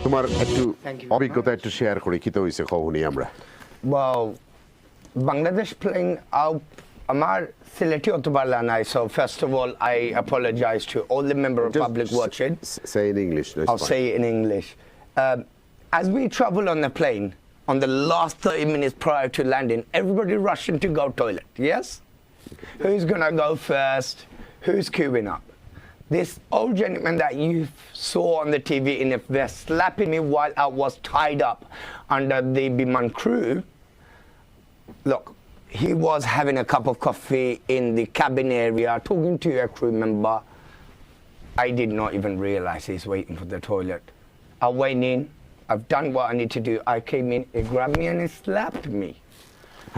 তোমার একটু অভিজ্ঞতা একটু শেয়ার করি কি তো হইছে কখনি আমরা Well, Bangladesh plane out Amar Sileti Otobalana. So first of all, I apologize to all the member of public watching. Say in English. No, I'll say it in English. As we travel on the plane, on the last 30 minutes prior to landing, everybody rushing to go toilet. Yes? Okay. Who's gonna go first? Who's queuing up? This old gentleman that you saw on the TV in a vest slapping me while I was tied up under the Biman crew. Look, he was having a cup of coffee in the cabin area, talking to a crew member. I did not even realize he's waiting for the toilet. I went in, I've done what I need to do. I came in, he grabbed me and he slapped me.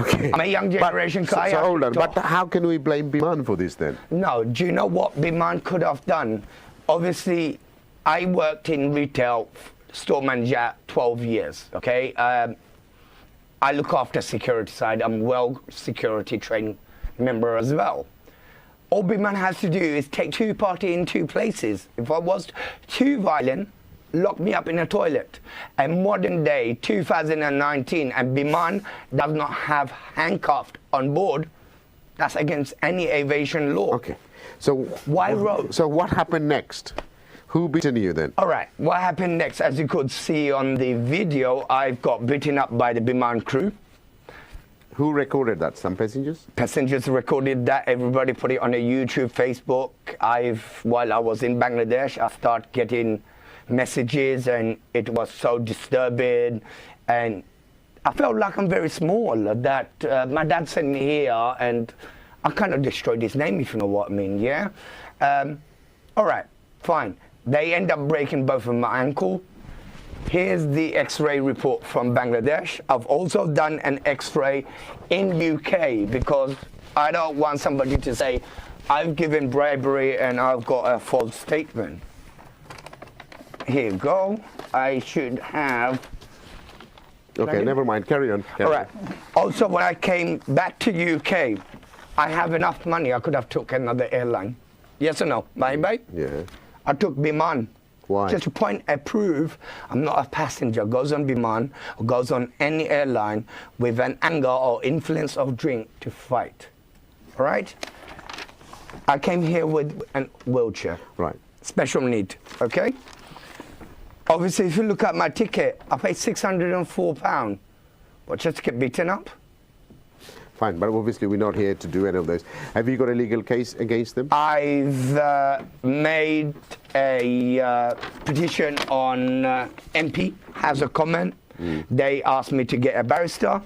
Okay. I'm a young generation guy. So hold on, but how can we blame Biman for this then? No, do you know what Biman could have done? Obviously, I worked in retail, store manager, 12 years, okay? I look after security side. I'm well security trained member as well. All Biman has to do is take two party in two places. If I was too violent, lock me up in a toilet. And modern day, 2019, and Biman does not have handcuffed on board. That's against any aviation law. Okay. So why road? So what happened next? Who beaten you then? All right. What happened next? As you could see on the video, I've got beaten up by the Biman crew. Who recorded that? Some passengers? Passengers recorded that. Everybody put it on a YouTube, Facebook. While I was in Bangladesh, I started getting messages and it was so disturbing, and I felt like I'm very small, that my dad sent me here and I kind of destroyed his name, if you know what I mean. Yeah. All right, fine. They end up breaking both of my ankle. Here's the x-ray report from Bangladesh. I've also done an x-ray in UK because I don't want somebody to say I've given bribery and I've got a false statement. Here you go. I should have. Okay, never mind. Carry on. All right. Also, when I came back to UK, I have enough money. I could have took another airline. Yes or no? Bye. Yeah. I took Biman. Why? Just to point and prove I'm not a passenger. Goes on Biman or goes on any airline with an anger or influence of drink to fight. All right. I came here with a wheelchair. Right. Special need. Okay. Obviously, if you look at my ticket, I paid £604, but just to get beaten up. Fine, but obviously we're not here to do any of those. Have you got a legal case against them? I've made a petition on MP, has a comment. They asked me to get a barrister.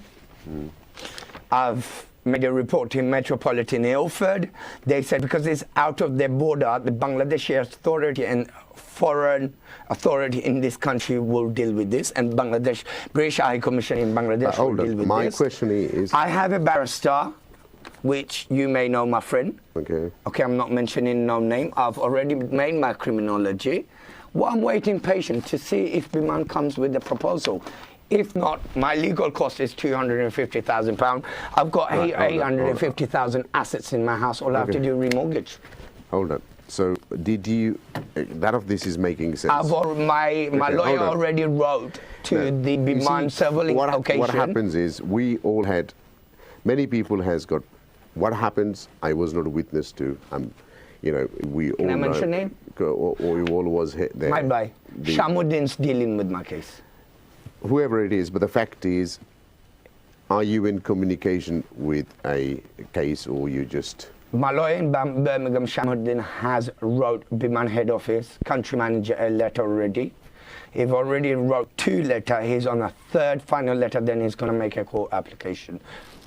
I've made a report to Metropolitan Ilford. They said because it's out of their border, the Bangladeshi authority and foreign authority in this country will deal with this, and Bangladesh, British High Commission in Bangladesh will deal with my this. My question is... I have a barrister, which you may know, my friend. Okay. Okay, I'm not mentioning no name. I've already made my criminology. Well, I'm waiting patient to see if Biman comes with a proposal. If not, my legal cost is £250,000. I've got 850,000 assets in my house. All I have to do is remortgage. Hold on. So did you, none of this is making sense. My lawyer already wrote to the Biman several location. What happens is we all had, many people has got, what happens I was not a witness to. You know, we all Can I mention name? Or you all was there. Bye. Shamuddin's dealing with my case. Whoever it is, but the fact is, are you in communication with a case or you just... My lawyer in Birmingham, Shamuddin, has wrote Biman head office, country manager, a letter already. He's already wrote 2 letters. He's on a 3rd final letter, then he's going to make a court application.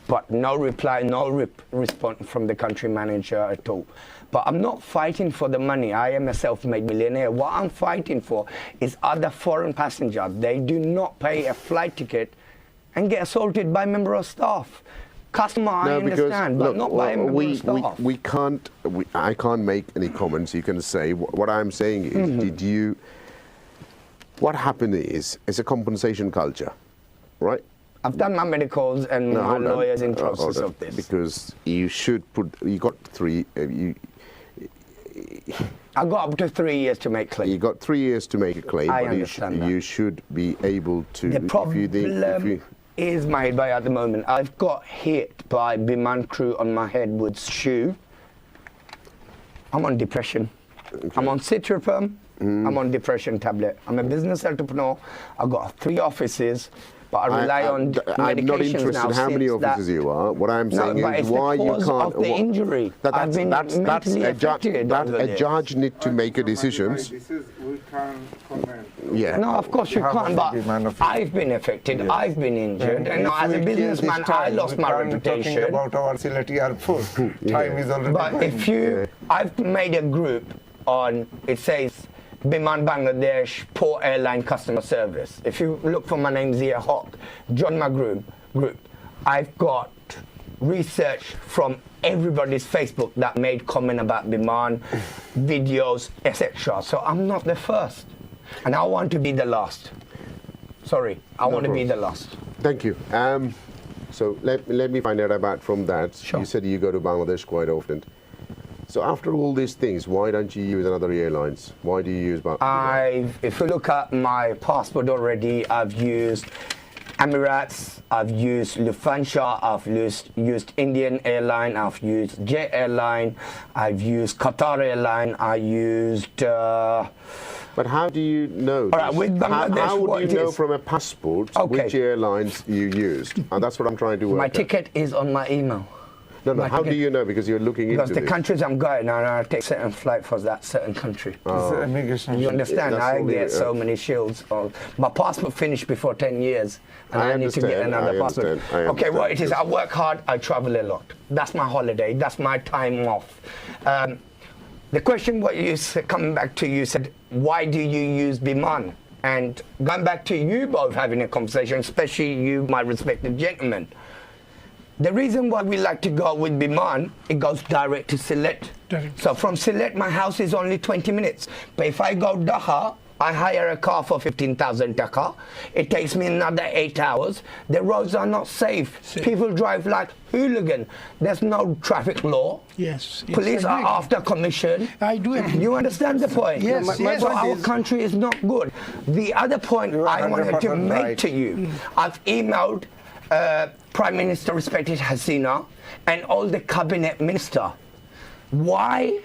But no reply, no response from the country manager at all. But I'm not fighting for the money. I am a self-made millionaire. What I'm fighting for is other foreign passengers. They do not pay a flight ticket and get assaulted by member of staff. Customer, I understand, but not by a member of staff. I can't make any comments. You can say, what I'm saying is, what happened is, it's a compensation culture, right? I've done my medicals and my lawyer's in process of this. Because you should put, you got 3, I got up to 3 years to make claim. You got 3 years to make a claim, I but understand that. you should be able to. The problem is, made by at the moment, I've got hit by Biman crew on my head with shoe. I'm on depression. Okay. I'm on citripum. I'm on depression tablet. I'm a business entrepreneur. I've got 3 offices, but I rely on medications now. I'm not interested in how many offices you are. What I'm saying is why you can't. Of the injury. I've been mentally affected over a this. judge need to make a decision. We can't comment. Yeah. No, of course you can't, but I've been affected, I've been injured, and as a businessman, I lost my reputation. Talking about our Sylhet airport. Time is already But going. if you, I've made a group on, it says, Biman Bangladesh Port Airline Customer Service. If you look for my name, Zia Hawk, join my group. I've got research from everybody's Facebook that made comment about Biman, videos, etc. So I'm not the first, and I want to be the last. Sorry, I want to be the last. Thank you. So let me find out about from that. Sure. You said you go to Bangladesh quite often. So after all these things, why don't you use another airlines? Why do you use Bangladesh? If you look at my passport already, I've used Emirates, I've used Lufthansa, I've used Indian Airline, I've used Jet Airline, I've used Qatar Airline, I used... But how do you know? All right, with Bangladesh, how would what you it know is- from a passport Okay. which airlines you used? And that's what I'm trying to work my out. ticket is on my email. No, my how do ticket- you know? Because you're looking Because into the this. countries I'm going, and I take certain flight for that certain country. It's immigration. You understand? that's I only- get so many shields. My passport finished before 10 years, and I I need to get understand, another I passport. understand, I Okay, what it understand. is, I work hard, I travel a lot. That's my holiday, that's my time off. The question what you said, coming back to you said, why do you use Biman? And going back to you both having a conversation, especially you, my respected gentlemen. The reason why we like to go with Biman, it goes direct to Sylhet. So from Sylhet, my house is only 20 minutes. But if I go Daha, I hire a car for 15,000 taka. It takes me another 8 hours. The roads are not safe. People drive like hooligan. There's no traffic law. Yes. yes, Police are agree. after commission. I do agree. You understand the point? Yes, So yes. our country is not good. The other point You are I wanted to 100% make right. to you, I've emailed Prime Minister respected Hasina and all the cabinet minister. Why?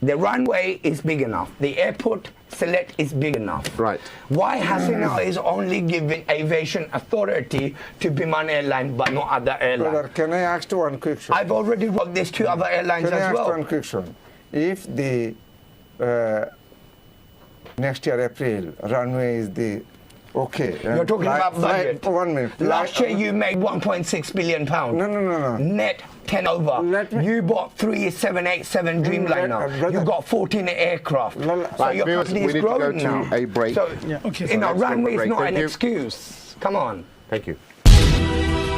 The runway is big enough. The airport Sylhet is big enough. Right. Why Hasina is only giving aviation authority to Biman Airline but not other airlines? Brother, can I ask one question? I've already worked these 2 other airlines Can I as ask well. one question? If the next year April runway is the okay. You're talking about budget. 1 minute. Last year you made 1.6 billion pounds. No. Net turnover. Let me- You bought 3 787 Dreamliner. brother. You got 14 aircraft. So Right, your viewers, company we is need to go growing to now. a break. So, Yeah, okay. you know, let's go for a runway is break. not Thank an you. excuse. Come on. Thank you.